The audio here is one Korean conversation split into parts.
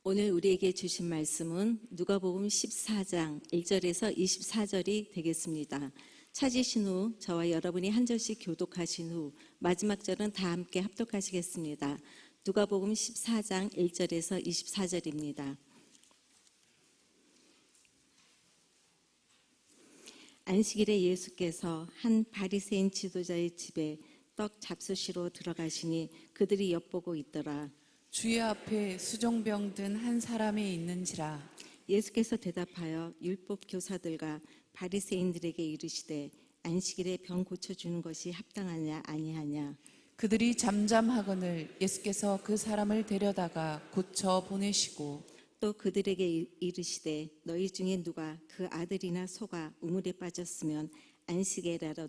오늘 우리에게 주신 말씀은 누가복음 14장 1절에서 24절이 되겠습니다. 찾으신 후 저와 여러분이 한 절씩 교독하신 후 마지막 절은 다 함께 합독하시겠습니다. 누가복음 14장 1절에서 24절입니다. 안식일에 예수께서 한 바리새인 지도자의 집에 떡 잡수시러 들어가시니 그들이 엿보고 있더라. 주의 앞에 수종병 든 한 사람이 있는지라. 예수께서 대답하여 율법 교사들과 바리새인들에게 이르시되 안식일에 병 고쳐주는 것이 합당하냐 아니하냐. 그들이 잠잠하거늘 예수께서 그 사람을 데려다가 고쳐 보내시고 또 그들에게 이르시되 너희 중에 누가 그 아들이나 소가 우물에 빠졌으면 안식일에라도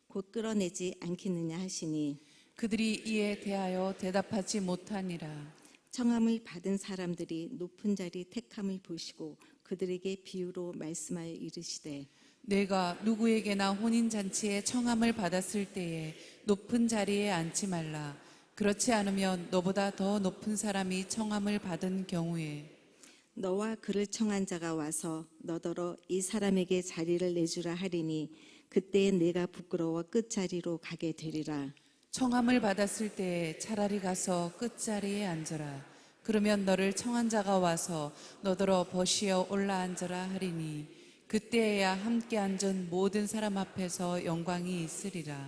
곧 끌어내지 않겠느냐 하시니 그들이 이에 대하여 대답하지 못하니라. 청함을 받은 사람들이 높은 자리 택함을 보시고 그들에게 비유로 말씀하여 이르시되 내가 누구에게나 혼인잔치에 청함을 받았을 때에 높은 자리에 앉지 말라. 그렇지 않으면 너보다 더 높은 사람이 청함을 받은 경우에 너와 그를 청한 자가 와서 너더러 이 사람에게 자리를 내주라 하리니 그때에 내가 부끄러워 끝자리로 가게 되리라. 청함을 받았을 때에 차라리 가서 끝자리에 앉아라. 그러면 너를 청한 자가 와서 너더러 버시어 올라앉아라 하리니 그때에야 함께 앉은 모든 사람 앞에서 영광이 있으리라.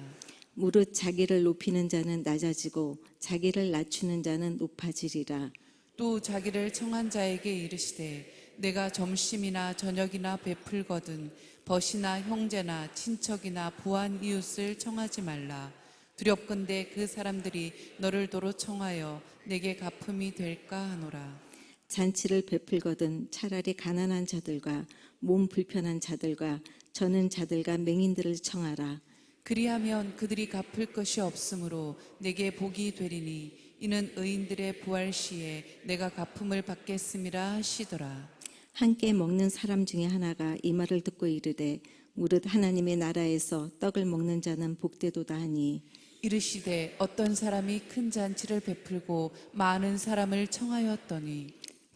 무릇 자기를 높이는 자는 낮아지고 자기를 낮추는 자는 높아지리라. 또 자기를 청한 자에게 이르시되 내가 점심이나 저녁이나 베풀거든 벗이나 형제나 친척이나 부한 이웃을 청하지 말라. 두렵건대 그 사람들이 너를 도로 청하여 내게 갚음이 될까 하노라. 잔치를 베풀거든 차라리 가난한 자들과 몸 불편한 자들과 저는 자들과 맹인들을 청하라. 그리하면 그들이 갚을 것이 없으므로 내게 복이 되리니 이는 의인들의 부활 시에 내가 갚음을 받겠음이라 하시더라. 함께 먹는 사람 중에 하나가 이 말을 듣고 이르되 무릇 하나님의 나라에서 떡을 먹는 자는 복되도다 하니 이르시되 어떤 사람이 큰 잔치를 베풀고 많은 사람을 청하였더니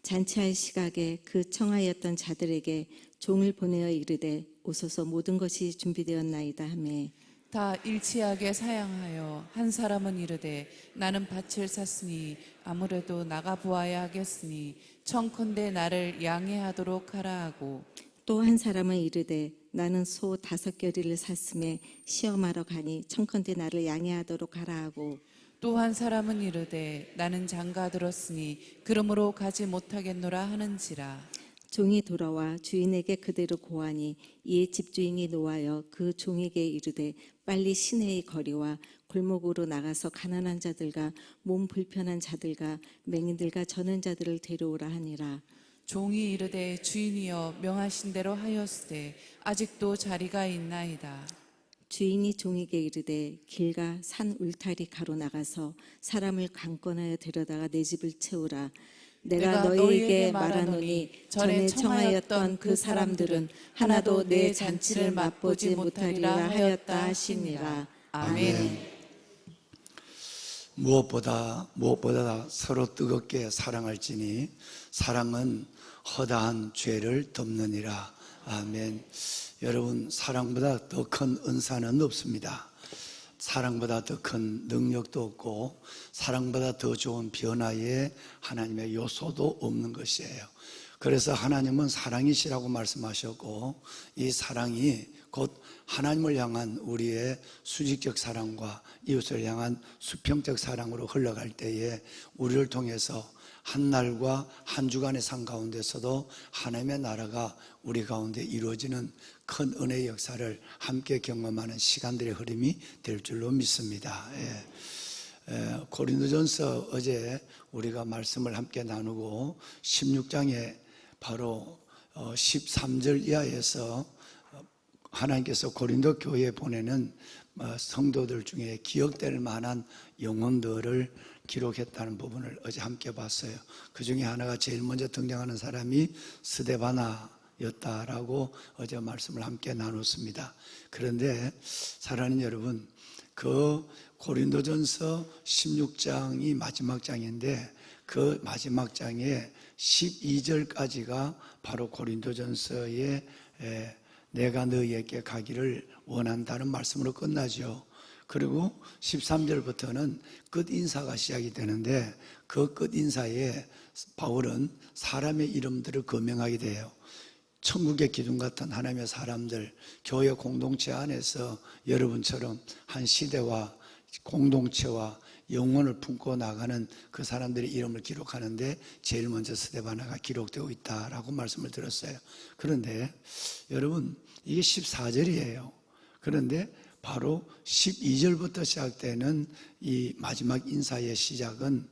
잔치할 시각에 그 청하였던 자들에게 종을 보내어 이르되 오소서 모든 것이 준비되었나이다 하매 다 일치하게 사양하여 한 사람은 이르되 나는 밭을 샀으니 아무래도 나가 보아야 하겠으니 청컨대 나를 양해하도록 하라 하고 또 한 사람은 이르되 나는 소 5겨리를 샀음에 시험하러 가니 청컨대 나를 양해하도록 하라 하고 또 한 사람은 이르되 나는 장가 들었으니 그러므로 가지 못하겠노라 하는지라. 종이 돌아와 주인에게 그대로 고하니 이에 집주인이 노하여 그 종에게 이르되 빨리 시내의 거리와 골목으로 나가서 가난한 자들과 몸 불편한 자들과 맹인들과 저는 자들을 데려오라 하니라. 종이 이르되 주인이여 명하신 대로 하였으되 아직도 자리가 있나이다. 주인이 종에게 이르되 길가 산 울타리 가로 나가서 사람을 강권하여 데려다가 내 집을 채우라. 내가 너희에게 말하노니 전에 청하였던 그 사람들은 하나도 내 잔치를 맛보지 못하리라 하였다 하시니라. 아멘. 무엇보다 서로 뜨겁게 사랑할지니 사랑은 허다한 죄를 덮느니라. 아멘. 여러분, 사랑보다 더 큰 은사는 없습니다. 사랑보다 더 큰 능력도 없고 사랑보다 더 좋은 변화의 하나님의 요소도 없는 것이에요. 그래서 하나님은 사랑이시라고 말씀하셨고 이 사랑이 곧 하나님을 향한 우리의 수직적 사랑과 이웃을 향한 수평적 사랑으로 흘러갈 때에 우리를 통해서 한 날과 한 주간의 삶 가운데서도 하나님의 나라가 우리 가운데 이루어지는 큰 은혜의 역사를 함께 경험하는 시간들의 흐름이 될 줄로 믿습니다. 고린도전서 어제 우리가 말씀을 함께 나누고 16장에 바로 13절 이하에서 하나님께서 고린도 교회에 보내는 성도들 중에 기억될 만한 영혼들을 기록했다는 부분을 어제 함께 봤어요. 그 중에 하나가 제일 먼저 등장하는 사람이 스데바나였다라고 어제 말씀을 함께 나눴습니다. 그런데 사랑하는 여러분, 그 고린도전서 16장이 마지막 장인데 그 마지막 장에 12절까지가 바로 고린도전서의 내가 너희에게 가기를 원한다는 말씀으로 끝나죠. 그리고 13절부터는 끝 인사가 시작이 되는데 그 끝 인사에 바울은 사람의 이름들을 거명하게 돼요. 천국의 기둥 같은 하나님의 사람들, 교회 공동체 안에서 여러분처럼 한 시대와 공동체와 영혼을 품고 나가는 그 사람들의 이름을 기록하는데 제일 먼저 스데바나가 기록되고 있다라고 말씀을 들었어요. 그런데 여러분, 이게 14절이에요. 그런데 바로 12절부터 시작되는 이 마지막 인사의 시작은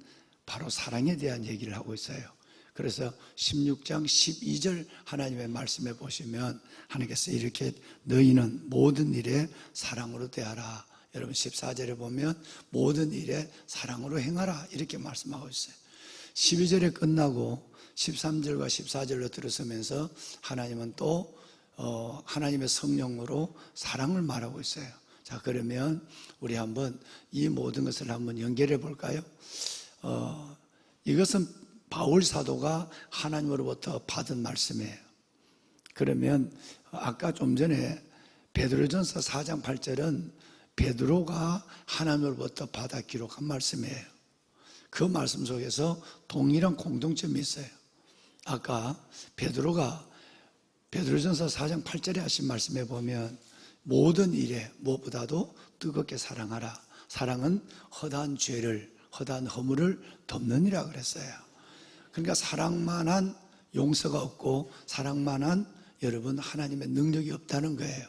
바로 사랑에 대한 얘기를 하고 있어요. 그래서 16장 12절 하나님의 말씀에 보시면 하나님께서 이렇게 너희는 모든 일에 사랑으로 대하라. 여러분 14절에 보면 모든 일에 사랑으로 행하라 이렇게 말씀하고 있어요. 12절에 끝나고 13절과 14절로 들어서면서 하나님은 또 하나님의 성령으로 사랑을 말하고 있어요. 자, 그러면 우리 한번 이 모든 것을 한번 연결해 볼까요? 이것은 바울 사도가 하나님으로부터 받은 말씀이에요. 그러면 아까 좀 전에 베드로전서 4장 8절은 베드로가 하나님으로부터 받아 기록한 말씀이에요. 그 말씀 속에서 동일한 공통점이 있어요. 아까 베드로가 베드로전서 4장 8절에 하신 말씀에 보면 모든 일에 무엇보다도 뜨겁게 사랑하라. 사랑은 허다한 죄를, 허다한 허물을 덮느니라 그랬어요. 그러니까 사랑만한 용서가 없고 사랑만한 여러분 하나님의 능력이 없다는 거예요.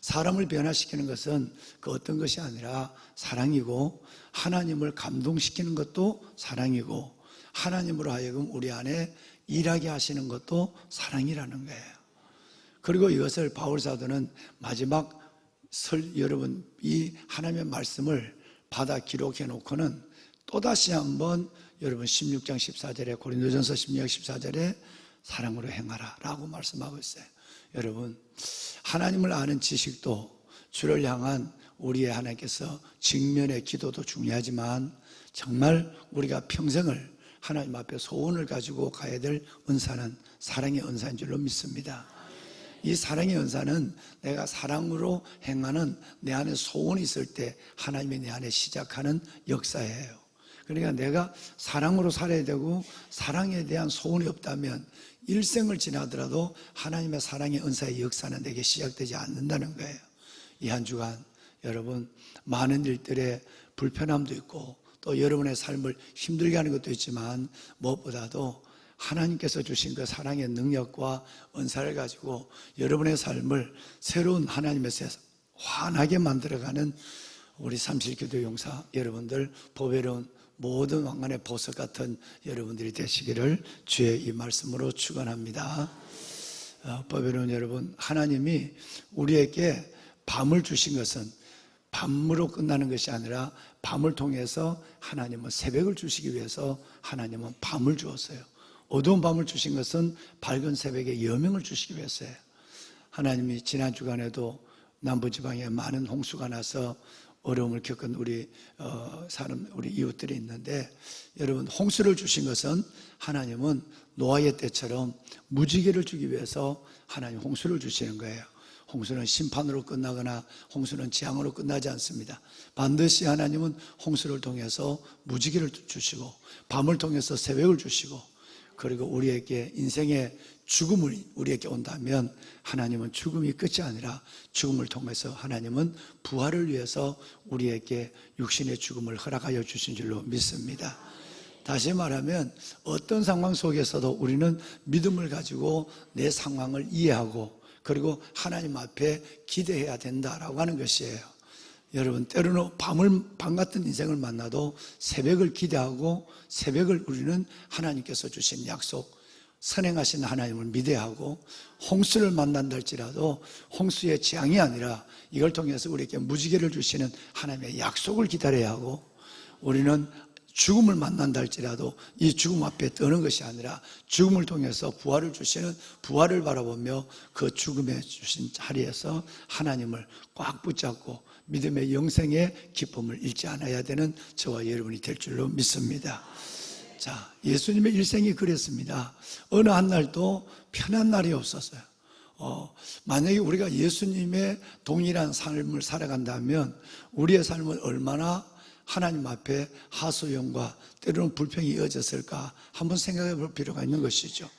사람을 변화시키는 것은 그 어떤 것이 아니라 사랑이고 하나님을 감동시키는 것도 사랑이고 하나님으로 하여금 우리 안에 일하게 하시는 것도 사랑이라는 거예요. 그리고 이것을 바울 사도는 마지막 여러분 이 하나님의 말씀을 받아 기록해 놓고는 또다시 한번 여러분 16장 14절에 고린도전서 16장 14절에 사랑으로 행하라 라고 말씀하고 있어요. 여러분 하나님을 아는 지식도 주를 향한 우리의 하나님께서 직면의 기도도 중요하지만 정말 우리가 평생을 하나님 앞에 소원을 가지고 가야 될 은사는 사랑의 은사인 줄로 믿습니다. 이 사랑의 은사는 내가 사랑으로 행하는 내 안에 소원이 있을 때 하나님이 내 안에 시작하는 역사예요. 그러니까 내가 사랑으로 살아야 되고 사랑에 대한 소원이 없다면 일생을 지나더라도 하나님의 사랑의 은사의 역사는 내게 시작되지 않는다는 거예요. 이 한 주간 여러분 많은 일들에 불편함도 있고 또 여러분의 삶을 힘들게 하는 것도 있지만 무엇보다도 하나님께서 주신 그 사랑의 능력과 은사를 가지고 여러분의 삶을 새로운 하나님의 세상 환하게 만들어가는 우리 삼실기도 용사 여러분들 보배로운 모든 왕관의 보석 같은 여러분들이 되시기를 주의 이 말씀으로 축원합니다. 보배로운 여러분, 하나님이 우리에게 밤을 주신 것은 밤으로 끝나는 것이 아니라 밤을 통해서 하나님은 새벽을 주시기 위해서 하나님은 밤을 주었어요. 어두운 밤을 주신 것은 밝은 새벽에 여명을 주시기 위해서예요. 하나님이 지난 주간에도 남부지방에 많은 홍수가 나서 어려움을 겪은 우리 이웃들이 있는데 여러분 홍수를 주신 것은 하나님은 노아의 때처럼 무지개를 주기 위해서 하나님 홍수를 주시는 거예요. 홍수는 심판으로 끝나거나 홍수는 재앙으로 끝나지 않습니다. 반드시 하나님은 홍수를 통해서 무지개를 주시고 밤을 통해서 새벽을 주시고 그리고 우리에게 인생의 죽음을 우리에게 온다면 하나님은 죽음이 끝이 아니라 죽음을 통해서 하나님은 부활을 위해서 우리에게 육신의 죽음을 허락하여 주신 줄로 믿습니다. 다시 말하면 어떤 상황 속에서도 우리는 믿음을 가지고 내 상황을 이해하고 그리고 하나님 앞에 기대해야 된다라고 하는 것이에요. 여러분 때로는 밤 같은 인생을 만나도 새벽을 기대하고 새벽을 우리는 하나님께서 주신 약속 선행하신 하나님을 믿어야 하고 홍수를 만난다 할지라도 홍수의 재앙이 아니라 이걸 통해서 우리에게 무지개를 주시는 하나님의 약속을 기다려야 하고 우리는 죽음을 만난다 할지라도 이 죽음 앞에 떠는 것이 아니라 죽음을 통해서 부활을 주시는 부활을 바라보며 그 죽음에 주신 자리에서 하나님을 꽉 붙잡고 믿음의 영생의 기쁨을 잃지 않아야 되는 저와 여러분이 될 줄로 믿습니다. 자, 예수님의 일생이 그랬습니다. 어느 한 날도 편한 날이 없었어요. 만약에 우리가 예수님의 동일한 삶을 살아간다면 우리의 삶은 얼마나 하나님 앞에 하소연과 때로는 불평이 이어졌을까 한번 생각해 볼 필요가 있는 것이죠.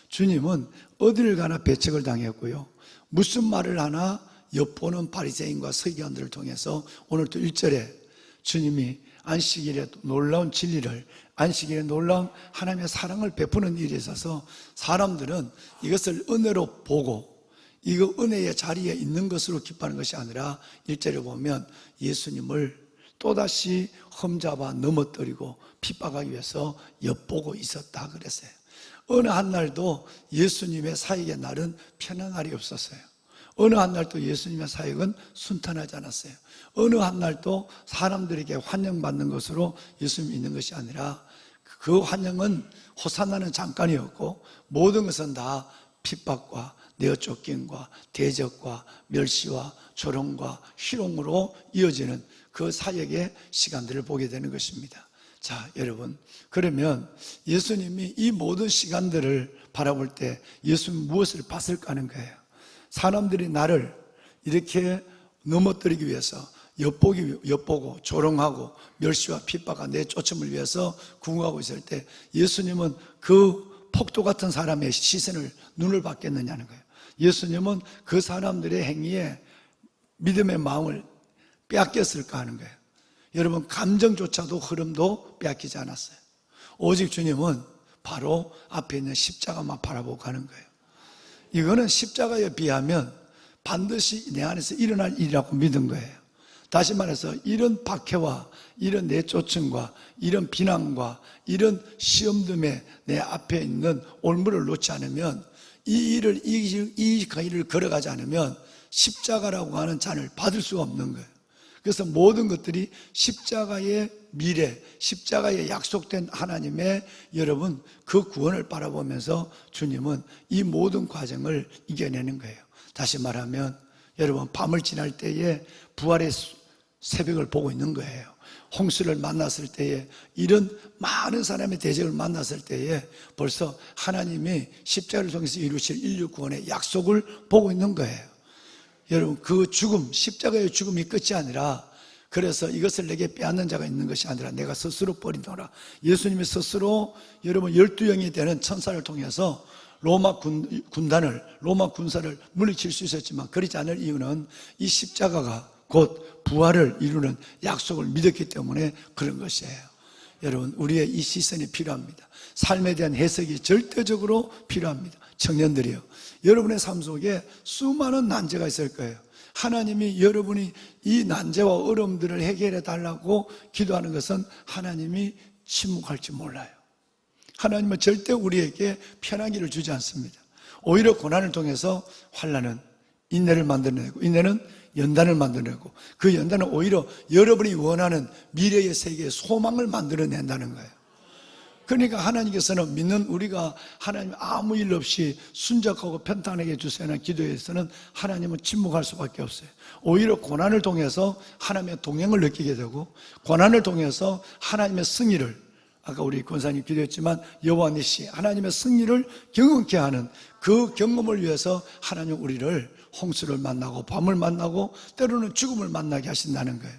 주님은 어디를 가나 배척을 당했고요. 무슨 말을 하나 엿보는 바리새인과 서기관들을 통해서 오늘 또 1절에 주님이 안식일에 놀라운 진리를, 안식일에 놀라운 하나님의 사랑을 베푸는 일에 있어서 사람들은 이것을 은혜로 보고 이거 은혜의 자리에 있는 것으로 기뻐하는 것이 아니라 1절에 보면 예수님을 또다시 험잡아 넘어뜨리고 핍박하기 위해서 엿보고 있었다 그랬어요. 어느 한 날도 예수님의 사역의 날은 편한 날이 없었어요. 어느 한 날도 예수님의 사역은 순탄하지 않았어요. 어느 한 날도 사람들에게 환영받는 것으로 예수님이 있는 것이 아니라 그 환영은 호산나는 잠깐이었고 모든 것은 다 핍박과 내어 쫓김과 대적과 멸시와 조롱과 희롱으로 이어지는 그 사역의 시간들을 보게 되는 것입니다. 자, 여러분, 그러면 예수님이 이 모든 시간들을 바라볼 때 예수님은 무엇을 봤을까 하는 거예요. 사람들이 나를 이렇게 넘어뜨리기 위해서 엿보고 조롱하고 멸시와 핍박과 내쫓음을 위해서 궁금하고 있을 때 예수님은 그 폭도 같은 사람의 시선을 눈을 받겠느냐는 거예요. 예수님은 그 사람들의 행위에 믿음의 마음을 빼앗겼을까 하는 거예요. 여러분, 감정조차도 흐름도 빼앗기지 않았어요. 오직 주님은 바로 앞에 있는 십자가만 바라보고 가는 거예요. 이거는 십자가에 비하면 반드시 내 안에서 일어날 일이라고 믿은 거예요. 다시 말해서 이런 박해와 이런 내쫓음과 이런 비난과 이런 시험됨에 내 앞에 있는 올무를 놓지 않으면 이 길을 걸어가지 않으면 십자가라고 하는 잔을 받을 수가 없는 거예요. 그래서 모든 것들이 십자가의 미래, 십자가에 약속된 하나님의 여러분 그 구원을 바라보면서 주님은 이 모든 과정을 이겨내는 거예요. 다시 말하면 여러분 밤을 지날 때에 부활의 새벽을 보고 있는 거예요. 홍수를 만났을 때에 이런 많은 사람의 대적을 만났을 때에 벌써 하나님이 십자가를 통해서 이루실 인류 구원의 약속을 보고 있는 거예요. 여러분 그 죽음, 십자가의 죽음이 끝이 아니라 그래서 이것을 내게 빼앗는 자가 있는 것이 아니라 내가 스스로 버리노라. 예수님이 스스로 여러분 12영이 되는 천사를 통해서 로마 군사를 물리칠 수 있었지만 그러지 않을 이유는 이 십자가가 곧 부활을 이루는 약속을 믿었기 때문에 그런 것이에요. 여러분 우리의 이 시선이 필요합니다. 삶에 대한 해석이 절대적으로 필요합니다. 청년들이요, 여러분의 삶 속에 수많은 난제가 있을 거예요. 하나님이 여러분이 이 난제와 어려움들을 해결해 달라고 기도하는 것은 하나님이 침묵할지 몰라요. 하나님은 절대 우리에게 편하기를 주지 않습니다. 오히려 고난을 통해서 환난은 인내를 만들어내고 인내는 연단을 만들어내고 그 연단은 오히려 여러분이 원하는 미래의 세계의 소망을 만들어낸다는 거예요. 그러니까 하나님께서는 믿는 우리가 하나님 아무 일 없이 순적하고 편탄하게 해주세요는 기도에서는 하나님은 침묵할 수밖에 없어요. 오히려 고난을 통해서 하나님의 동행을 느끼게 되고 고난을 통해서 하나님의 승리를, 아까 우리 권사님 기도했지만 여호와 니시 하나님의 승리를 경험케 하는 그 경험을 위해서 하나님 우리를 홍수를 만나고 밤을 만나고 때로는 죽음을 만나게 하신다는 거예요.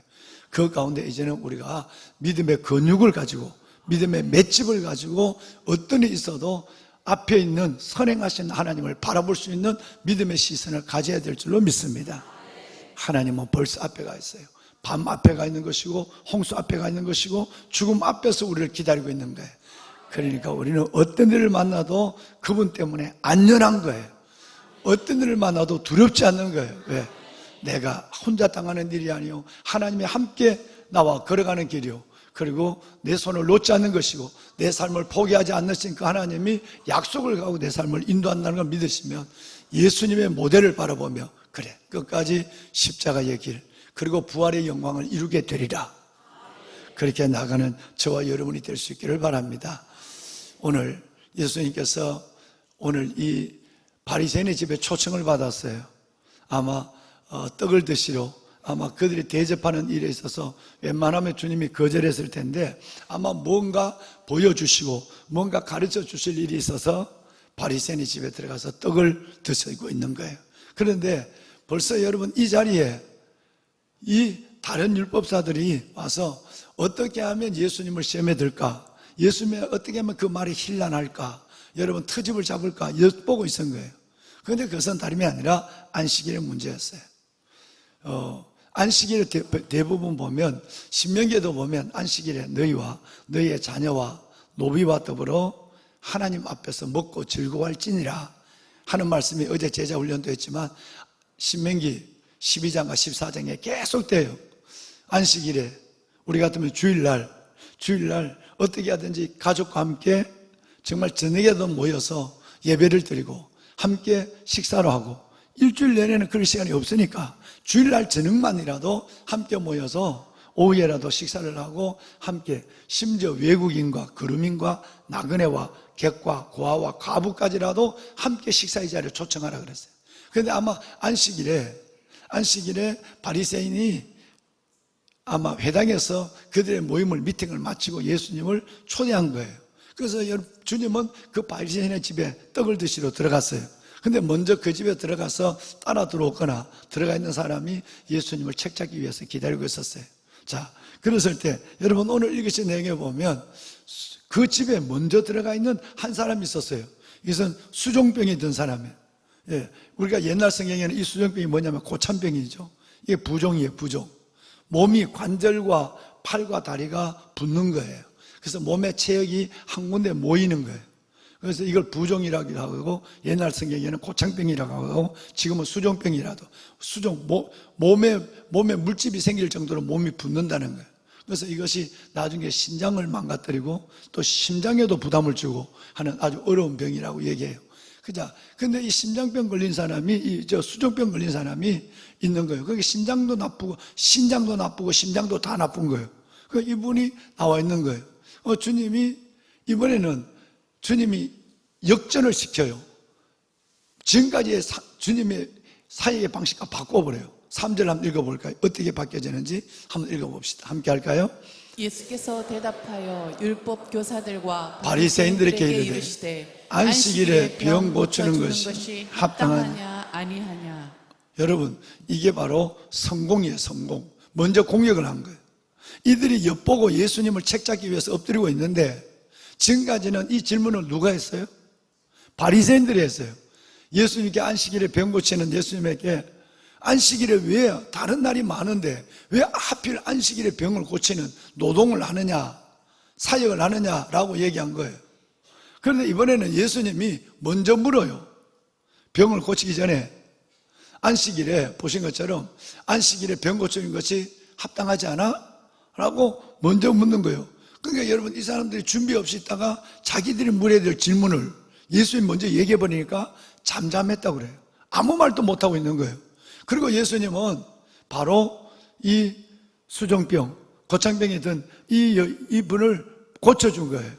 그 가운데 이제는 우리가 믿음의 근육을 가지고 믿음의 맷집을 가지고 어떤 일이 있어도 앞에 있는 선행하신 하나님을 바라볼 수 있는 믿음의 시선을 가져야 될 줄로 믿습니다. 하나님은 벌써 앞에 가 있어요. 밤 앞에 가 있는 것이고 홍수 앞에 가 있는 것이고 죽음 앞에서 우리를 기다리고 있는 거예요. 그러니까 우리는 어떤 일을 만나도 그분 때문에 안전한 거예요. 어떤 일을 만나도 두렵지 않는 거예요. 왜? 내가 혼자 당하는 일이 아니요 하나님이 함께 나와 걸어가는 길이요 그리고 내 손을 놓지 않는 것이고 내 삶을 포기하지 않으시니까 하나님이 약속을 가고 내 삶을 인도한다는 걸 믿으시면 예수님의 모델을 바라보며 그래 끝까지 십자가의 길 그리고 부활의 영광을 이루게 되리라. 그렇게 나가는 저와 여러분이 될 수 있기를 바랍니다. 오늘 예수님께서 오늘 이 바리새인의 집에 초청을 받았어요. 아마 떡을 드시러 아마 그들이 대접하는 일에 있어서 웬만하면 주님이 거절했을 텐데 아마 뭔가 보여주시고 뭔가 가르쳐 주실 일이 있어서 바리새인의 집에 들어가서 떡을 드시고 있는 거예요. 그런데 벌써 여러분 이 자리에 이 다른 율법사들이 와서 어떻게 하면 예수님을 시험에 들까? 예수님이 어떻게 하면 그 말이 힐난할까? 여러분 트집을 잡을까? 엿보고 있은 거예요. 그런데 그것은 다름이 아니라 안식일의 문제였어요. 안식일을 대부분 보면 신명기에도 보면 안식일에 너희와 너희의 자녀와 노비와 더불어 하나님 앞에서 먹고 즐거워할지니라 하는 말씀이 어제 제자 훈련도 했지만 신명기 12장과 14장에 계속 돼요. 안식일에 우리 같으면 주일날 어떻게 하든지 가족과 함께 정말 저녁에도 모여서 예배를 드리고 함께 식사를 하고 일주일 내내는 그럴 시간이 없으니까 주일날 저녁만이라도 함께 모여서 오후에라도 식사를 하고 함께 심지어 외국인과 거류민과 나그네와 객과 고아와 과부까지라도 함께 식사의 자리를 초청하라 그랬어요. 그런데 아마 안식일에 바리새인이 아마 회당에서 그들의 모임을 미팅을 마치고 예수님을 초대한 거예요. 그래서 주님은 그 바리새인의 집에 떡을 드시러 들어갔어요. 근데 먼저 그 집에 들어가서 따라 들어오거나 들어가 있는 사람이 예수님을 책잡기 위해서 기다리고 있었어요. 자, 그랬을 때 여러분 오늘 읽으신 내용에 보면 그 집에 먼저 들어가 있는 한 사람이 있었어요. 이것은 수종병이 든 사람이에요. 예, 우리가 옛날 성경에는 이 수종병이 뭐냐면 고참병이죠. 이게 부종이에요, 부종. 몸이 관절과 팔과 다리가 붓는 거예요. 그래서 몸의 체액이 한 군데 모이는 거예요. 그래서 이걸 부종이라고 하고 옛날 성경에는 고창병이라고 하고 지금은 수종병이라도 몸에 물집이 생길 정도로 몸이 붓는다는 거예요. 그래서 이것이 나중에 신장을 망가뜨리고 또 심장에도 부담을 주고 하는 아주 어려운 병이라고 얘기해요. 그자. 근데 이 심장병 걸린 사람이, 수종병 걸린 사람이 있는 거예요. 그게 심장도 나쁘고, 신장도 나쁘고, 심장도 다 나쁜 거예요. 그 이분이 나와 있는 거예요. 이번에는 주님이 역전을 시켜요. 지금까지의 주님의 사역의 방식과 바꿔버려요. 3절 한번 읽어볼까요? 어떻게 바뀌어지는지 한번 읽어봅시다. 함께 할까요? 예수께서 대답하여 율법 교사들과 바리새인들에게 이르되 안식일에 병 고치는 것이 합당하냐 아니하냐. 여러분, 이게 바로 성공이에요. 성공. 먼저 공격을 한 거예요. 이들이 엿보고 예수님을 책잡기 위해서 엎드리고 있는데 지금까지는 이 질문을 누가 했어요? 바리새인들이 했어요. 예수님께 안식일에 병 고치는 예수님에게 안식일에 왜 다른 날이 많은데 왜 하필 안식일에 병을 고치는 노동을 하느냐, 사역을 하느냐라고 얘기한 거예요. 그런데 이번에는 예수님이 먼저 물어요. 병을 고치기 전에 안식일에 보신 것처럼 안식일에 병 고치는 것이 합당하지 않아? 라고 먼저 묻는 거예요. 그러니까 여러분, 이 사람들이 준비 없이 있다가 자기들이 물어야 될 질문을 예수님이 먼저 얘기해 버리니까 잠잠했다고 그래요. 아무 말도 못하고 있는 거예요. 그리고 예수님은 바로 이 수종병, 고창병이 든 이 분을 고쳐준 거예요.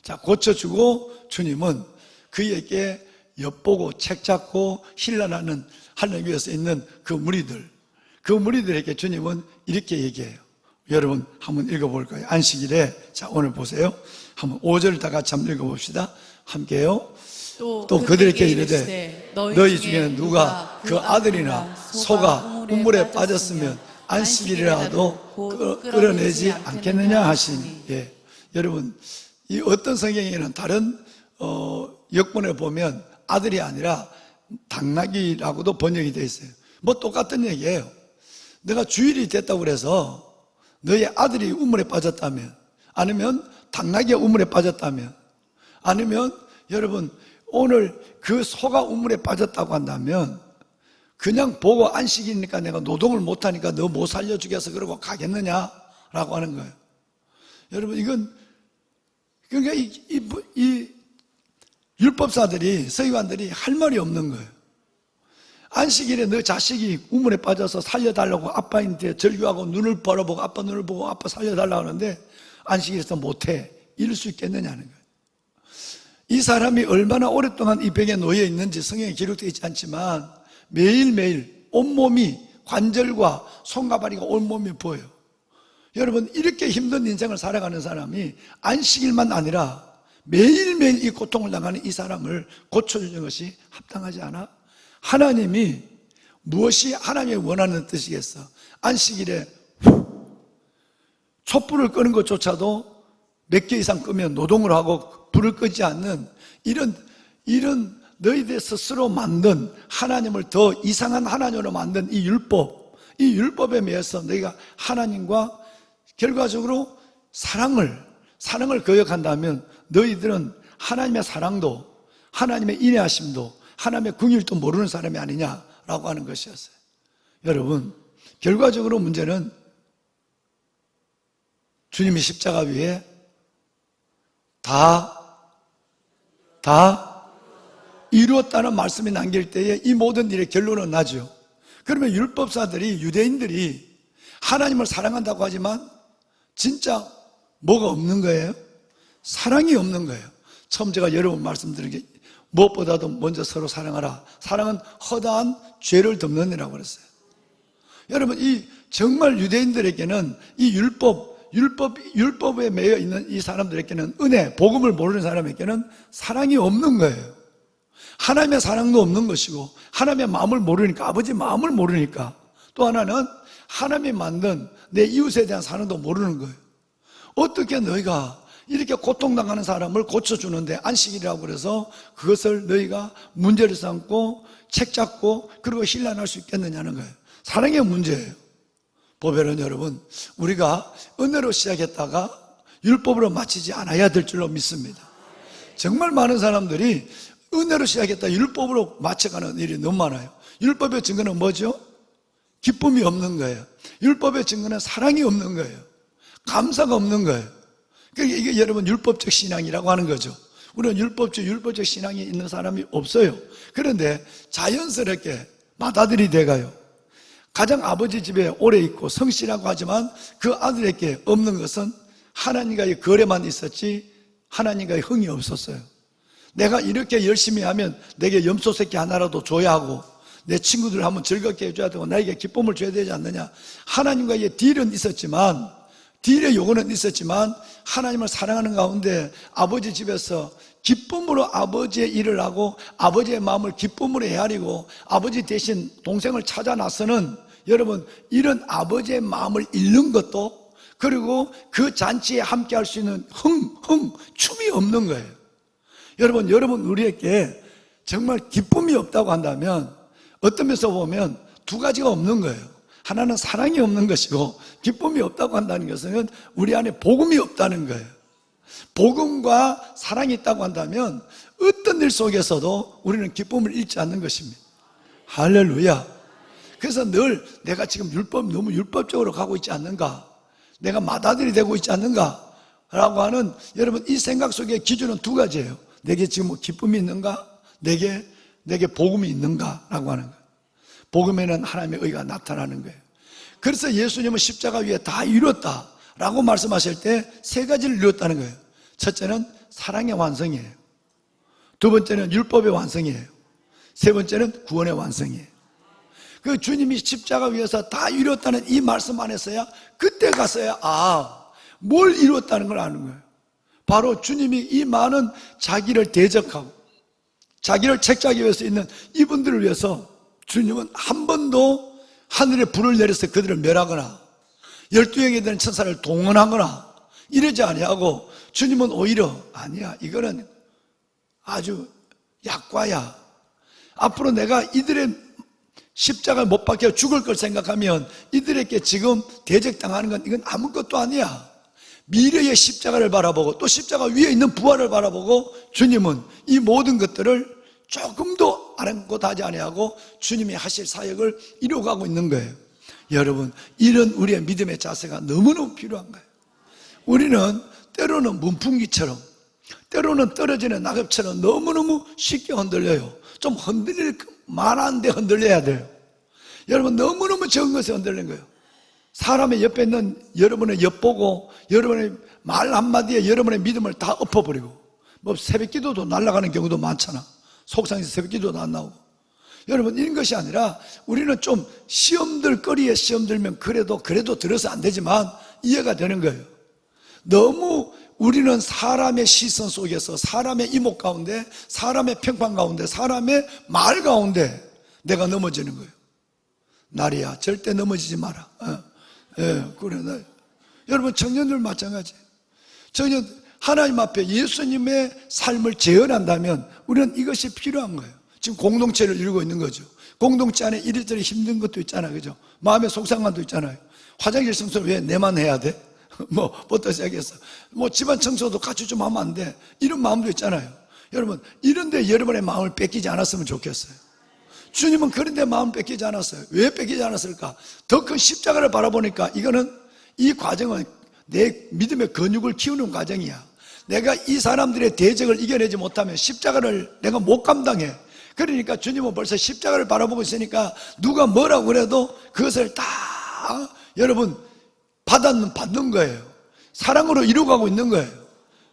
자, 고쳐주고 주님은 그에게 엿보고 책잡고 힐난하는 하나님 위해서 있는 그 무리들에게 주님은 이렇게 얘기해요. 여러분 한번 읽어볼까요? 안식일에, 자 오늘 보세요. 한번 5절 다 같이 한번 읽어봅시다. 함께요. 또 그들에게 이르되 너희 중에는 누가 그 아들이나 소가 우물에 빠졌으면 안식일이라도 끌어내지 않겠느냐 하시니. 예. 여러분, 이 어떤 성경에는 다른 역본에 보면 아들이 아니라 당나귀라고도 번역이 되어 있어요. 뭐 똑같은 얘기예요. 내가 주일이 됐다고 그래서 너의 아들이 우물에 빠졌다면, 아니면 당나귀가 우물에 빠졌다면, 아니면 여러분 오늘 그 소가 우물에 빠졌다고 한다면 그냥 보고 안식이니까 내가 노동을 못하니까 너 못 살려주겠어 그러고 가겠느냐라고 하는 거예요. 여러분, 이건 그러니까 이 율법사들이, 서기관들이 할 말이 없는 거예요. 안식일에 너 자식이 우물에 빠져서 살려달라고 아빠한테 절규하고 눈을 벌어보고 아빠 눈을 보고 아빠 살려달라고 하는데 안식일에서 못해. 이럴 수 있겠느냐는 거예요. 이 사람이 얼마나 오랫동안 이 병에 놓여 있는지 성경에 기록되어 있지 않지만 매일매일 온몸이 관절과 손과 발이 온몸이 보여요. 여러분, 이렇게 힘든 인생을 살아가는 사람이 안식일만 아니라 매일매일 이 고통을 당하는 이 사람을 고쳐주는 것이 합당하지 않아? 하나님이 무엇이 하나님이 원하는 뜻이겠어? 안식일에 촛불을 끄는 것조차도 몇 개 이상 끄면 노동을 하고 불을 끄지 않는 이런 너희들 스스로 만든 하나님을 더 이상한 하나님으로 만든 이 율법에 매여서 너희가 하나님과 결과적으로 사랑을 거역한다면 너희들은 하나님의 사랑도, 하나님의 인애하심도, 하나님의 긍휼도 모르는 사람이 아니냐라고 하는 것이었어요. 여러분, 결과적으로 문제는 주님이 십자가 위에 다 이루었다는 말씀이 남길 때에 이 모든 일의 결론은 나죠. 그러면 율법사들이, 유대인들이 하나님을 사랑한다고 하지만 진짜 뭐가 없는 거예요? 사랑이 없는 거예요. 처음 제가 여러 번 말씀드린 게 무엇보다도 먼저 서로 사랑하라. 사랑은 허다한 죄를 덮는이라고 그랬어요. 여러분, 이 정말 유대인들에게는 이 율법에 매여 있는 이 사람들에게는 은혜, 복음을 모르는 사람에게는 사랑이 없는 거예요. 하나님의 사랑도 없는 것이고 하나님의 마음을 모르니까, 아버지 마음을 모르니까, 또 하나는 하나님이 만든 내 이웃에 대한 사랑도 모르는 거예요. 어떻게 너희가 이렇게 고통당하는 사람을 고쳐주는데 안식일이라고 그래서 그것을 너희가 문제를 삼고 책 잡고 그리고 신뢰할 수 있겠느냐는 거예요. 사랑의 문제예요. 보배는 여러분, 우리가 은혜로 시작했다가 율법으로 마치지 않아야 될 줄로 믿습니다. 정말 많은 사람들이 은혜로 시작했다 율법으로 마쳐가는 일이 너무 많아요. 율법의 증거는 뭐죠? 기쁨이 없는 거예요. 율법의 증거는 사랑이 없는 거예요. 감사가 없는 거예요. 그러니까 이게 여러분 율법적 신앙이라고 하는 거죠. 우리는 율법적 신앙이 있는 사람이 없어요. 그런데 자연스럽게 맏아들이 돼가요. 가장 아버지 집에 오래 있고 성실하고 하지만 그 아들에게 없는 것은 하나님과의 거래만 있었지 하나님과의 흥이 없었어요. 내가 이렇게 열심히 하면 내게 염소 새끼 하나라도 줘야 하고 내 친구들 한번 즐겁게 해줘야 되고 나에게 기쁨을 줘야 되지 않느냐. 하나님과의 딜은 있었지만, 딜의 요구는 있었지만 하나님을 사랑하는 가운데 아버지 집에서 기쁨으로 아버지의 일을 하고 아버지의 마음을 기쁨으로 헤아리고 아버지 대신 동생을 찾아 나서는, 여러분, 이런 아버지의 마음을 잃는 것도, 그리고 그 잔치에 함께 할 수 있는 춤이 없는 거예요. 여러분 우리에게 정말 기쁨이 없다고 한다면 어떤 면에서 보면 두 가지가 없는 거예요. 하나는 사랑이 없는 것이고, 기쁨이 없다고 한다는 것은 우리 안에 복음이 없다는 거예요. 복음과 사랑이 있다고 한다면 어떤 일 속에서도 우리는 기쁨을 잃지 않는 것입니다. 할렐루야. 그래서 늘 내가 지금 너무 율법적으로 가고 있지 않는가, 내가 맏아들이 되고 있지 않는가 라고 하는, 여러분, 이 생각 속에 기준은 두 가지예요. 내게 지금 뭐 기쁨이 있는가, 내게 복음이 있는가 라고 하는 거예요. 복음에는 하나님의 의가 나타나는 거예요. 그래서 예수님은 십자가 위에 다 이뤘다 라고 말씀하실 때 세 가지를 이뤘다는 거예요. 첫째는 사랑의 완성이에요. 두 번째는 율법의 완성이에요. 세 번째는 구원의 완성이에요. 그 주님이 십자가 위에서 다 이뤘다는 이 말씀 안에서야, 그때 가서야 뭘 이뤘다는 걸 아는 거예요. 바로 주님이 이 많은 자기를 대적하고 자기를 책잡기 위해서 있는 이분들을 위해서 주님은 한 번도 하늘에 불을 내려서 그들을 멸하거나 12형에 되는 천사를 동원하거나 이러지 아니하고, 주님은 오히려 아니야, 이거는 아주 약과야. 앞으로 내가 이들의 십자가를 못 박혀 죽을 걸 생각하면 이들에게 지금 대적당하는 건 이건 아무것도 아니야. 미래의 십자가를 바라보고 또 십자가 위에 있는 부활을 바라보고 주님은 이 모든 것들을 조금도 아랑곳하지 아니하고 주님이 하실 사역을 이루어가고 있는 거예요. 여러분, 이런 우리의 믿음의 자세가 너무너무 필요한 거예요. 우리는 때로는 문풍기처럼, 때로는 떨어지는 낙엽처럼 너무너무 쉽게 흔들려요. 좀 흔들릴 만한데 흔들려야 돼요. 여러분, 너무너무 적은 것에 흔들린 거예요. 사람의 옆에 있는 여러분의 엿보고 여러분의 말 한마디에 여러분의 믿음을 다 엎어버리고, 뭐 새벽기도도 날아가는 경우도 많잖아. 속상해서 새벽기도도 안 나오고. 여러분, 이런 것이 아니라 우리는 좀 시험들 거리에 시험 들면 그래도 들어서 안 되지만 이해가 되는 거예요. 너무 우리는 사람의 시선 속에서, 사람의 이목 가운데, 사람의 평판 가운데, 사람의 말 가운데 내가 넘어지는 거예요. 나리야, 절대 넘어지지 마라. 그래. 여러분, 청년들 마찬가지. 청년, 하나님 앞에 예수님의 삶을 재현한다면 우리는 이것이 필요한 거예요. 지금 공동체를 이루고 있는 거죠. 공동체 안에 이리저리 힘든 것도 있잖아요. 그죠? 마음의 속상함도 있잖아요. 화장실 청소를 왜 내만 해야 돼? 부터 시작해서. 집안 청소도 같이 좀 하면 안 돼. 이런 마음도 있잖아요. 여러분, 이런데 여러분의 마음을 뺏기지 않았으면 좋겠어요. 주님은 그런데 마음을 뺏기지 않았어요. 왜 뺏기지 않았을까? 더 큰 십자가를 바라보니까 이 과정은 내 믿음의 근육을 키우는 과정이야. 내가 이 사람들의 대적을 이겨내지 못하면 십자가를 내가 못 감당해. 그러니까 주님은 벌써 십자가를 바라보고 있으니까 누가 뭐라고 그래도 그것을 다 여러분 받는 거예요. 사랑으로 이루어가고 있는 거예요.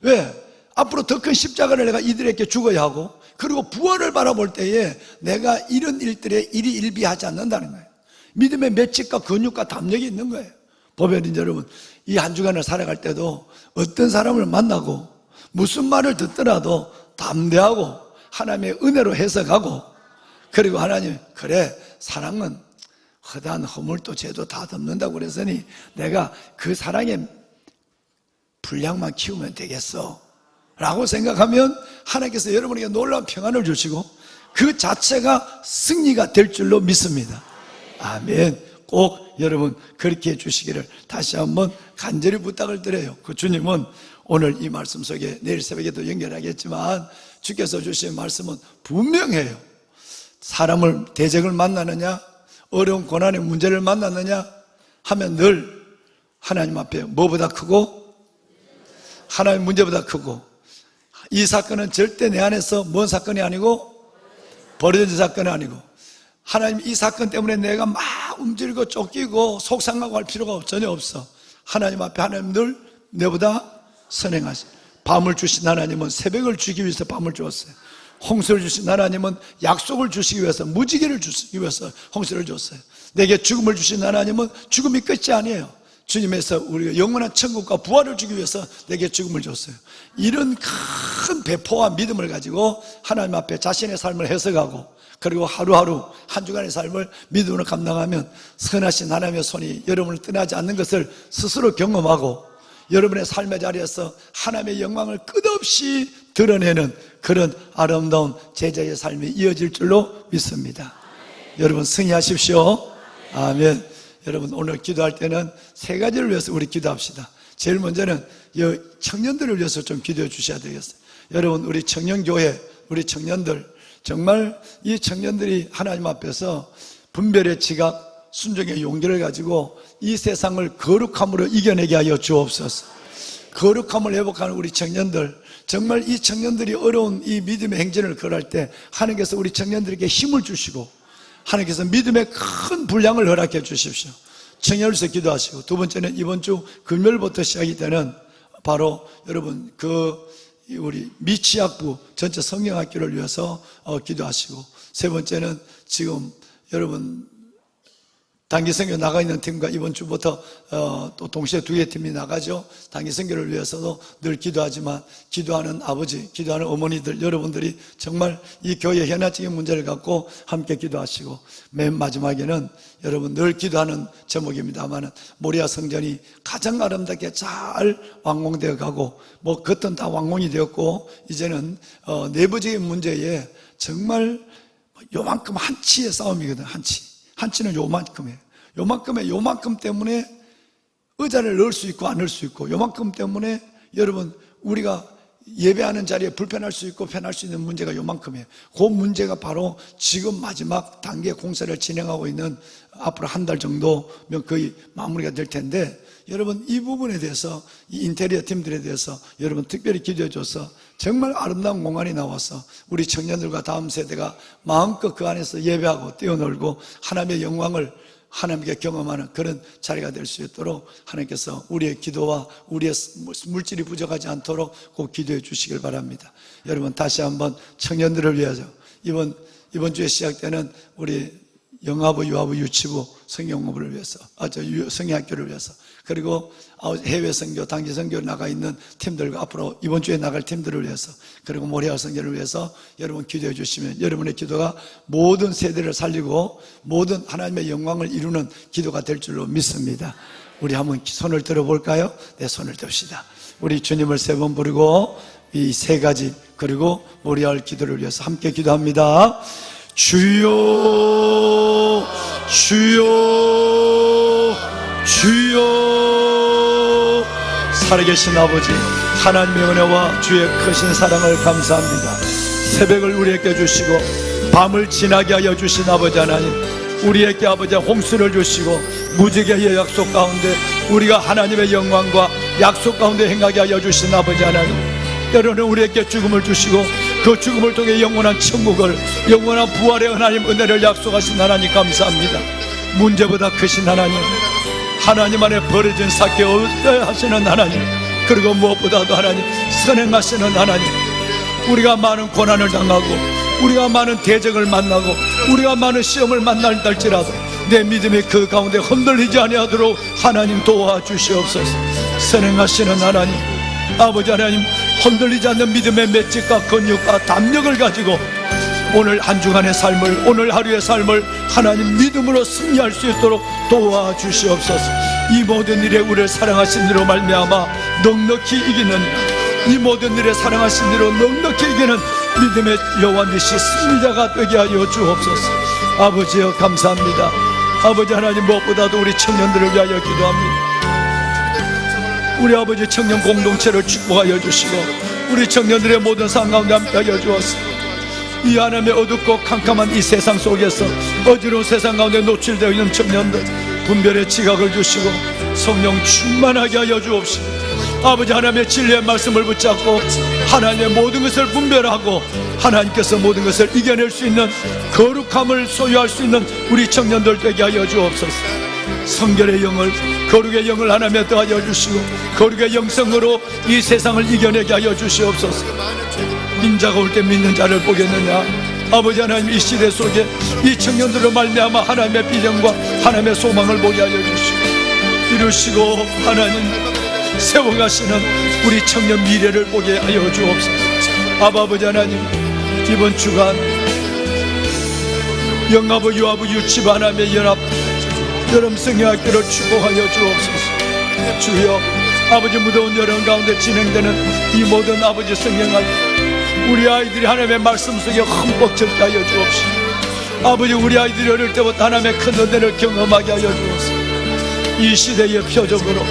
왜? 앞으로 더 큰 십자가를 내가 이들에게 죽어야 하고, 그리고 부활을 바라볼 때에 내가 이런 일들에 일희일비하지 않는다는 거예요. 믿음의 매칙과 근육과 담력이 있는 거예요. 보면 여러분, 이 한 주간을 살아갈 때도 어떤 사람을 만나고 무슨 말을 듣더라도 담대하고 하나님의 은혜로 해석하고, 그리고 하나님, 그래, 사랑은 허다한 허물도 죄도 다 덮는다고 그랬으니 내가 그 사랑의 분량만 키우면 되겠어 라고 생각하면 하나님께서 여러분에게 놀라운 평안을 주시고 그 자체가 승리가 될 줄로 믿습니다. 아멘. 꼭 여러분 그렇게 해주시기를 다시 한번 간절히 부탁을 드려요. 그 주님은 오늘 이 말씀 속에 내일 새벽에도 연결하겠지만 주께서 주신 말씀은 분명해요. 사람을, 대적을 만나느냐, 어려운 고난의 문제를 만났느냐 하면 늘 하나님 앞에 뭐보다 크고, 하나님 문제보다 크고, 이 사건은 절대 내 안에서 뭔 사건이 아니고 버려진 사건이 아니고, 하나님 이 사건 때문에 내가 막 움직이고 쫓기고 속상하고 할 필요가 전혀 없어. 하나님 앞에 하나님 늘 내보다 선행하시. 밤을 주신 하나님은 새벽을 주기 위해서 밤을 주었어요. 홍수를 주신 하나님은 약속을 주시기 위해서, 무지개를 주시기 위해서 홍수를 줬어요. 내게 죽음을 주신 하나님은 죽음이 끝이 아니에요. 주님에서 우리가 영원한 천국과 부활을 주기 위해서 내게 죽음을 줬어요. 이런 큰 배포와 믿음을 가지고 하나님 앞에 자신의 삶을 해석하고, 그리고 하루하루 한 주간의 삶을 믿음으로 감당하면 선하신 하나님의 손이 여러분을 떠나지 않는 것을 스스로 경험하고, 여러분의 삶의 자리에서 하나님의 영광을 끝없이 드러내는 그런 아름다운 제자의 삶이 이어질 줄로 믿습니다. 여러분 승리하십시오. 아멘. 여러분 오늘 기도할 때는 세 가지를 위해서 우리 기도합시다. 제일 먼저는 이 청년들을 위해서 좀 기도해 주셔야 되겠어요. 여러분 우리 청년교회, 우리 청년들, 정말 이 청년들이 하나님 앞에서 분별의 지각, 순종의 용기를 가지고 이 세상을 거룩함으로 이겨내게 하여 주옵소서. 거룩함을 회복하는 우리 청년들, 정말 이 청년들이 어려운 이 믿음의 행진을 걸어갈 때 하나님께서 우리 청년들에게 힘을 주시고 하나님께서 믿음의 큰 분량을 허락해 주십시오. 청년으로서 기도하시고, 두 번째는 이번 주 금요일부터 시작이 되는 바로 여러분 우리 미취학부 전체 성경학교를 위해서 기도하시고, 세 번째는 지금 여러분 단기 선교 나가 있는 팀과 이번 주부터 또 동시에 두 개 팀이 나가죠. 단기 선교를 위해서도 늘 기도하지만 기도하는 아버지, 기도하는 어머니들, 여러분들이 정말 이 교회 현안적인 문제를 갖고 함께 기도하시고, 맨 마지막에는 여러분 늘 기도하는 제목입니다만 모리아 성전이 가장 아름답게 잘 완공되어 가고, 겉은 다 완공이 되었고, 이제는 내부적인 문제에 정말 요만큼 한치의 싸움이거든. 한치는 요만큼이에요. 요만큼 때문에 의자를 넣을 수 있고 안 넣을 수 있고, 요만큼 때문에 여러분 우리가 예배하는 자리에 불편할 수 있고 편할 수 있는 문제가 요만큼이에요. 그 문제가 바로 지금 마지막 단계 공사를 진행하고 있는 앞으로 한 달 정도면 거의 마무리가 될 텐데, 여러분 이 부분에 대해서, 이 인테리어 팀들에 대해서 여러분 특별히 기도해 줘서 정말 아름다운 공간이 나와서 우리 청년들과 다음 세대가 마음껏 그 안에서 예배하고 뛰어놀고 하나님의 영광을 하나님께 경험하는 그런 자리가 될 수 있도록 하나님께서 우리의 기도와 우리의 물질이 부족하지 않도록 꼭 기도해 주시길 바랍니다. 여러분 다시 한번 청년들을 위해서 이번 이번 주에 시작되는 우리 영아부, 유아부, 유치부 성경공부를 위해서, 성경학교를 위해서, 그리고 해외 선교, 단기 선교 나가 있는 팀들과 앞으로 이번 주에 나갈 팀들을 위해서, 그리고 모리아 선교를 위해서 여러분 기도해 주시면 여러분의 기도가 모든 세대를 살리고 모든 하나님의 영광을 이루는 기도가 될 줄로 믿습니다. 우리 한번 손을 들어볼까요? 네, 손을 듭시다. 우리 주님을 3번 부르고 이 3가지 그리고 모리아를 기도를 위해서 함께 기도합니다. 주여, 주여, 주여. 살아계신 아버지, 하나님의 은혜와 주의 크신 사랑을 감사합니다. 새벽을 우리에게 주시고 밤을 지나게 하여 주신 아버지 하나님, 우리에게 아버지 홍수를 주시고 무지개의 약속 가운데 우리가 하나님의 영광과 약속 가운데 행하게 하여 주신 아버지 하나님, 때로는 우리에게 죽음을 주시고 그 죽음을 통해 영원한 천국을, 영원한 부활의 하나님 은혜를 약속하신 하나님 감사합니다. 문제보다 크신 하나님, 하나님 안에 버려진 삭개 얻게 하시는 하나님, 그리고 무엇보다도 하나님 선행하시는 하나님, 우리가 많은 고난을 당하고 우리가 많은 대적을 만나고 우리가 많은 시험을 만날지라도 내 믿음이 그 가운데 흔들리지 아니하도록 하나님 도와주시옵소서. 선행하시는 하나님, 아버지 하나님, 흔들리지 않는 믿음의 맷집과 근육과 담력을 가지고 오늘 한 주간의 삶을, 오늘 하루의 삶을 하나님 믿음으로 승리할 수 있도록 도와주시옵소서. 이 모든 일에 우리를 사랑하신 이로 말미암아 넉넉히 이기느니라. 이 모든 일에 사랑하신 이로 넉넉히 이기는 믿음의 여호와니시 승리자가 되게 하여 주옵소서. 아버지여 감사합니다. 아버지 하나님, 무엇보다도 우리 청년들을 위하여 기도합니다. 우리 아버지 청년 공동체를 축복하여 주시고 우리 청년들의 모든 상황 가운데 함께하여 주옵소서. 이 하나님의 어둡고 캄캄한 이 세상 속에서 어지러운 세상 가운데 노출되어 있는 청년들, 분별의 지각을 주시고 성령 충만하게 하여 주옵시고 아버지 하나님의 진리의 말씀을 붙잡고 하나님의 모든 것을 분별하고 하나님께서 모든 것을 이겨낼 수 있는 거룩함을 소유할 수 있는 우리 청년들 되게 하여 주옵소서. 성결의 영을, 거룩의 영을 하나님에 더하여 주시고 거룩의 영성으로 이 세상을 이겨내게 하여 주시옵소서. 인자가 올 때 믿는 자를 보겠느냐. 아버지 하나님, 이 시대 속에 이 청년들로 말미암아 하나님의 비전과 하나님의 소망을 보게 하여 주시고 이루시고 하나님 세워가시는 우리 청년 미래를 보게 하여 주옵소서. 아버지 하나님, 이번 주간 영아부, 유아부, 유치부 하나님의 연합 여름 성경학교를 축복하여 주옵소서. 주여, 아버지 무더운 여름 가운데 진행되는 이 모든 아버지 성경학교, 우리 아이들이 하나님의 말씀 속에 흠뻑 적게 하여 주옵시고 아버지, 우리 아이들이 어릴 때부터 하나님의 큰 은혜를 경험하게 하여 주옵소서. 이 시대의 표적으로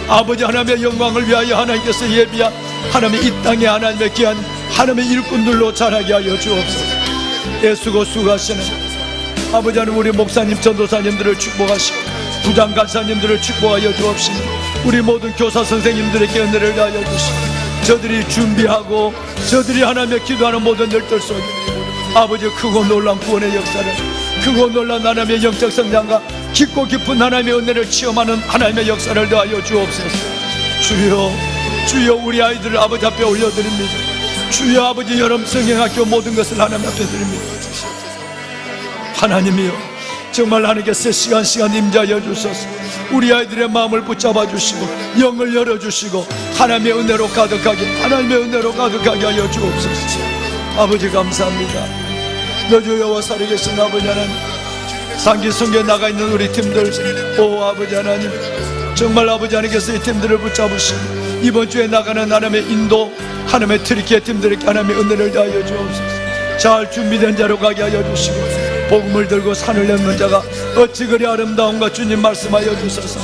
아버지 하나님의 영광을 위하여 하나님께서 예비한 하나님의 이 땅에 하나님의 귀한 하나님의 일꾼들로 자라게 하여 주옵소서. 애쓰고 수고하시는 아버지 하나님, 우리 목사님, 전도사님들을 축복하시고 부장 간사님들을 축복하여 주옵시고 우리 모든 교사 선생님들에게 은혜를 하여 주시고 저들이 준비하고 저들이 하나님의 기도하는 모든 일들 속에 아버지 크고 놀라운 구원의 역사를, 크고 놀라운 하나님의 영적 성장과 깊고 깊은 하나님의 은혜를 체험하는 하나님의 역사를 더하여 주옵소서. 주여, 주여, 우리 아이들을 아버지 앞에 올려드립니다. 주여, 아버지 여름 성경학교 모든 것을 하나님 앞에 드립니다. 하나님이여, 정말 하나님께서 시간 임자하여 주소서. 우리 아이들의 마음을 붙잡아 주시고 영을 열어주시고 하나님의 은혜로 가득하게, 하나님의 은혜로 가득하게 하여 주옵소서. 아버지 감사합니다. 너주 여호와 살아계신 아버지 하나님, 단기 선교에 나가 있는 우리 팀들, 오 아버지 하나님, 정말 아버지 하나님께서 이 팀들을 붙잡으시고 이번 주에 나가는 하나님의 인도, 하나님의 트리키의 팀들에게 하나님의 은혜를 다하여 주옵소서. 잘 준비된 자로 가게 하여 주시고 복음을 들고 산을 넘는 자가 어찌 그리 아름다운가 주님 말씀하여 주소서.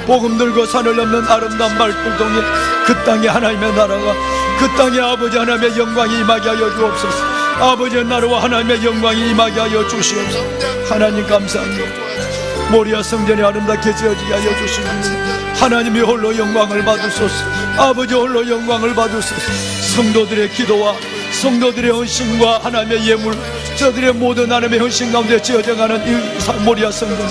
복음 들고 산을 넘는 아름다운 말불통에 그 땅에 하나님의 나라가, 그 땅에 아버지 하나님의 영광이 임하게 하여 주옵소서. 아버지의 나라와 하나님의 영광이 임하게 하여 주시옵소서. 하나님 감사합니다. 모리아 성전이 아름답게 지어지게 하여 주시고 하나님이 홀로 영광을 받으소서. 아버지 홀로 영광을 받으소서. 성도들의 기도와 성도들의 헌신과 하나님의 예물, 저들의 모든 하나님의 헌신 가운데 지어져가는 이 모리아 성전,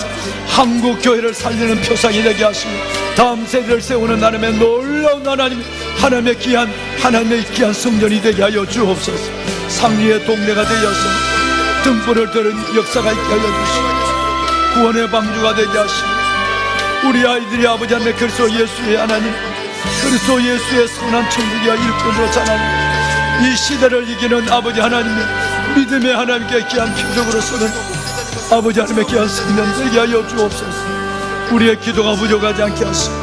한국 교회를 살리는 표상이 되게 하시고 다음 세대를 세우는 하나님의 놀라운 하나님의 귀한 성전이 되게 하여 주옵소서. 상리의 동네가 되어서 등불을 들은 역사가 있게 하여 주시고 구원의 방주가 되게 하시고 우리 아이들이 아버지 하나님 그리스도 예수의 하나님 그리스도 예수의 선한 천국이야 일꾼으로 자라는 이 시대를 이기는 아버지 하나님의 믿음의 하나님께 귀한 표적으로 서는 아버지 하나님의 귀한 생명 되게 하여 주옵소서. 우리의 기도가 부족하지 않게 하시고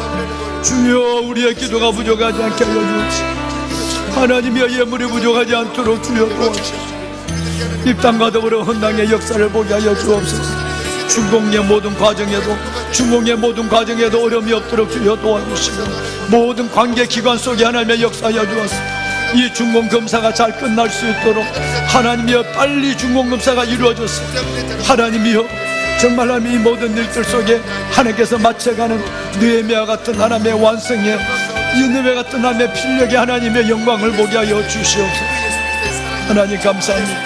주여 우리의 기도가 부족하지 않게 하여 주옵소서. 하나님의 예물이 부족하지 않도록 주여 도와주옵소서. 이 땅과 더불어 헌당의 역사를 보게 하여 주옵소서. 중공의 모든 과정에도 어려움이 없도록 주여 도와주시고 모든 관계기관 속에 하나님의 역사하여 주옵소서. 이 중공검사가 잘 끝날 수 있도록 하나님이여 빨리 중공검사가 이루어졌어. 하나님이여 정말 하나님 이 모든 일들 속에 하나님께서 맞춰가는 느헤미야 같은 하나님의 완성에 니느웨 같은 하나님의 필력의 하나님의 영광을 보게 하여 주시옵소서. 하나님 감사합니다.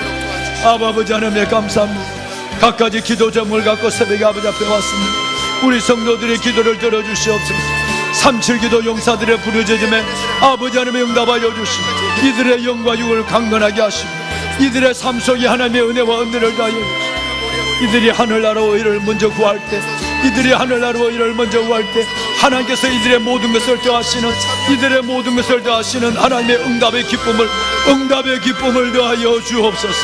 아버지 하나님의 감사합니다. 각가지 기도 제목을 갖고 새벽에 아버지 앞에 왔습니다. 우리 성도들의 기도를 들어주시옵소서. 37기도 용사들의 부르짖음에 아버지 하나님의 응답하여 주시고 이들의 영과 육을 강건하게 하시고 이들의 삶 속에 하나님의 은혜와 은혜를 다하여 주시고 이들이 하늘나라와 의를 먼저 구할 때 하나님께서 이들의 모든 것을 더하시는 하나님의 응답의 기쁨을 더하여 주옵소서.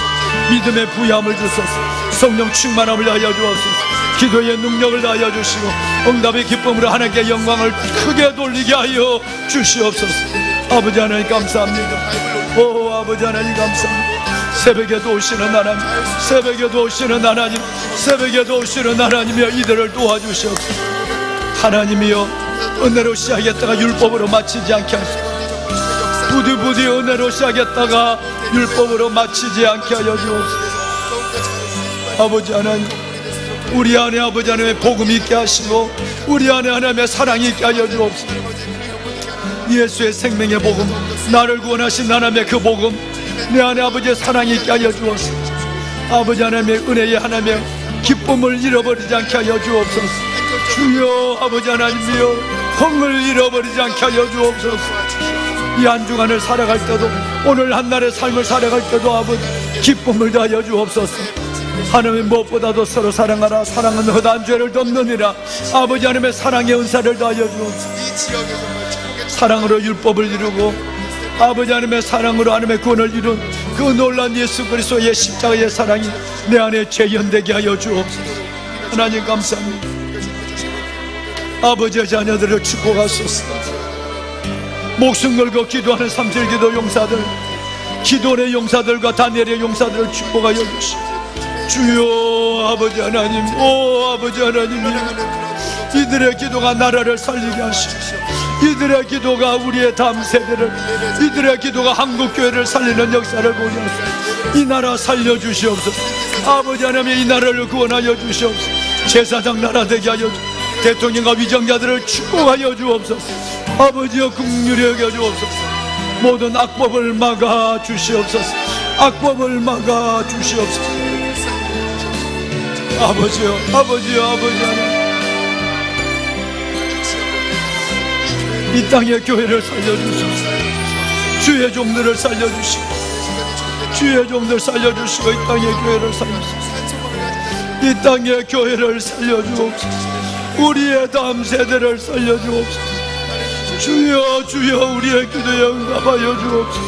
믿음의 부여함을 주소서. 성령 충만함을 더하여 주옵소서. 기도의 능력을 다하여 주시고 응답의 기쁨으로 하나님께 영광을 크게 돌리게 하여 주시옵소서. 아버지 하나님 감사합니다. 오 아버지 하나님 감사합니다. 새벽에도 오시는 하나님이여 이들을 도와주시옵소서. 하나님이여 은혜로 시작했다가 율법으로 마치지 않게 하소서. 부디 은혜로 시작했다가 율법으로 마치지 않게 하여 주옵소서. 아버지 하나님 우리 안에 아버지 하나님의 복음이 있게 하시고 우리 안에 하나님의 사랑이 있게 하여 주옵소서. 예수의 생명의 복음 나를 구원하신 하나님의 그 복음 내 안에 아버지의 사랑이 있게 하여 주옵소서. 아버지 하나님의 은혜의 하나님의 기쁨을 잃어버리지 않게 하여 주옵소서. 주여 아버지 하나님이여 흥을 잃어버리지 않게 하여 주옵소서. 이 한 주간을 살아갈 때도 오늘 한날의 삶을 살아갈 때도 아버지 기쁨을 다하여 주옵소서. 하나님 무엇보다도 서로 사랑하라. 사랑은 허다한 죄를 덮느니라. 아버지 하나님의 사랑의 은사를 다하여 주옵소서. 사랑으로 율법을 이루고 아버지 하나님의 사랑으로 하나님의 구원을 이룬 그 놀라운 예수 그리스도의 십자가의 사랑이 내 안에 재현되게 하여 주옵소서. 하나님 감사합니다. 아버지의 자녀들을 축복하소서. 목숨 걸고 기도하는 37기도 용사들, 기도의 용사들과 다니엘의 용사들을 축복하여 주시고 주여 아버지 하나님, 오 아버지 하나님, 이들의 기도가 나라를 살리게 하시고 이들의 기도가 우리의 다음 세대를, 이들의 기도가 한국교회를 살리는 역사를 보게 하소서. 이 나라 살려주시옵소서. 아버지 하나님 이 나라를 구원하여 주시옵소서. 제사장 나라 되게 하여 주옵소서. 대통령과 위정자들을 축복하여 주옵소서. 아버지여 긍휼히 여겨 주옵소서. 모든 악법을 막아 주시옵소서. 악법을 막아 주시옵소서. 아버지여 아버지 하나님, 이 땅의 교회를 살려주소서. 주의 종들을 살려주시고 주의 종들 살려주시고 이 땅의 교회를 살려주소서. 이 땅의 교회를 살려주옵소서. 우리의 다음 세대를 살려주옵소서. 주여 우리의 기도에 응답하여 주옵소서.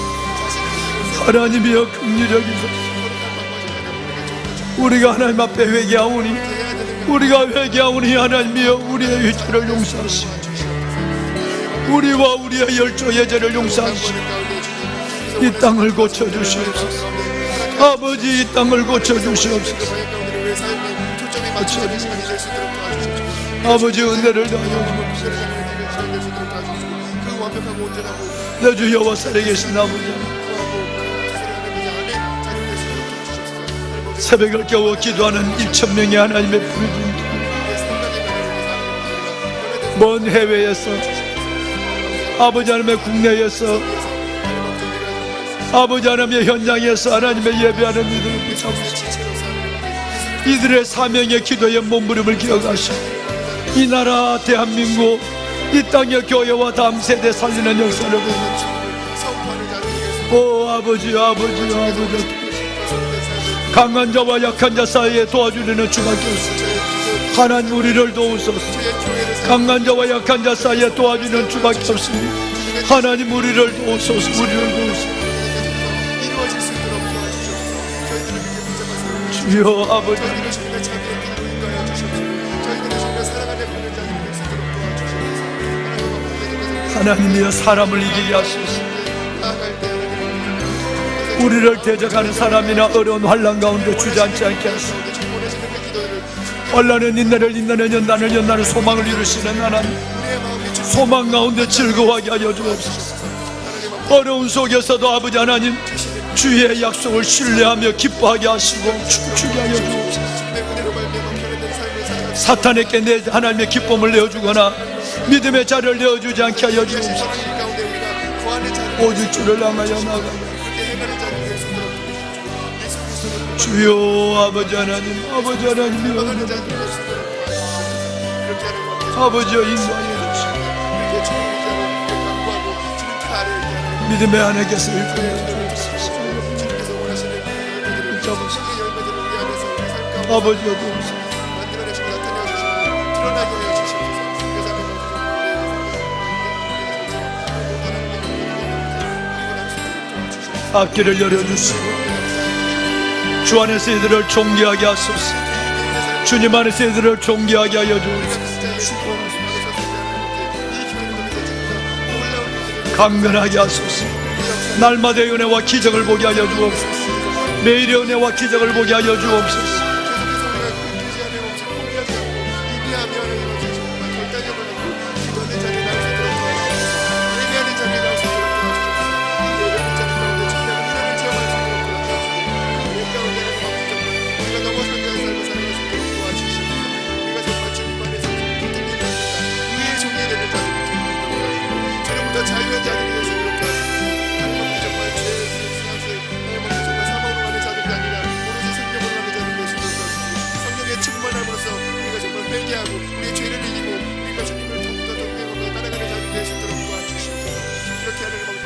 하나님이여 긍휼히 여기소서. 우리가 하나님 앞에 회개하오니 하나님이여 우리의 죄를 용서하시고 우리와 우리의 열조의 죄를 용서하시고 이 땅을 고쳐주시옵소서. 아버지 이 땅을 고쳐주시옵소서. 아버지 은혜를 다하여 주옵소서. 내 주 여호와 살아계신 아버지, 새벽을 깨워 기도하는 1,000명의 하나님의 부르짖음, 먼 해외에서 아버지 하나님의 국내에서 아버지 하나님의 현장에서 하나님의 예배하는 이들을 붙잡으시고 이들의 사명의 기도의 몸부림을 기억하시고 이 나라 대한민국 이 땅의 교회와 다음 세대 살리는 역사를 보여주시고 오 아버지 강한 자와 약한 자 사이에 도와주려는 주밖에 없습니다. 하나님 우리를 도우소서. 강한 자와 약한 자 사이에 도와주는 주밖에 없습니다. 하나님 우리를 도우소서. 우리를 도우소서. 주여 아버지, 하나님이여 사람을 이기게 하소서. 우리를 대적하는 사람이나 어려운 환난 가운데 주저앉지 않게 하소서. 환난은 인내를, 인내는 연단을, 연단은 소망을 이루시는 하나님, 소망 가운데 즐거워하게 하여 주옵소서. 어려운 속에서도 아버지 하나님 주의 약속을 신뢰하며 기뻐하게 하시고 춤추게 하여 주옵소서. 사탄에게 내 하나님의 기쁨을 내어주거나 믿음의 자리를 내어주지 않게 하여 주옵소서. 오직 주를 향하여 나아가라. 주여 아버지 하나님, 아버지 하나님이여, 아버지여 인도하여 주시고 믿음의 안에게서 일꾼해 주옵소서. 아버지여 도우소서. 앞길을 열어주시고 주 안에서 이들을 존귀하게 하소서. 주님 안에서 이들을 존귀하게 하여 주옵소서. 강건하게 하소서. 날마다의 은혜와 기적을 보게 하여 주옵소서. 매일의 은혜와 기적을 보게 하여 주옵소서. 우리의 죄를 이기고 우리가 주님을 더욱더 더 따라가는 자들이 될 수 있도록 도와주시옵소서. 이렇게 하는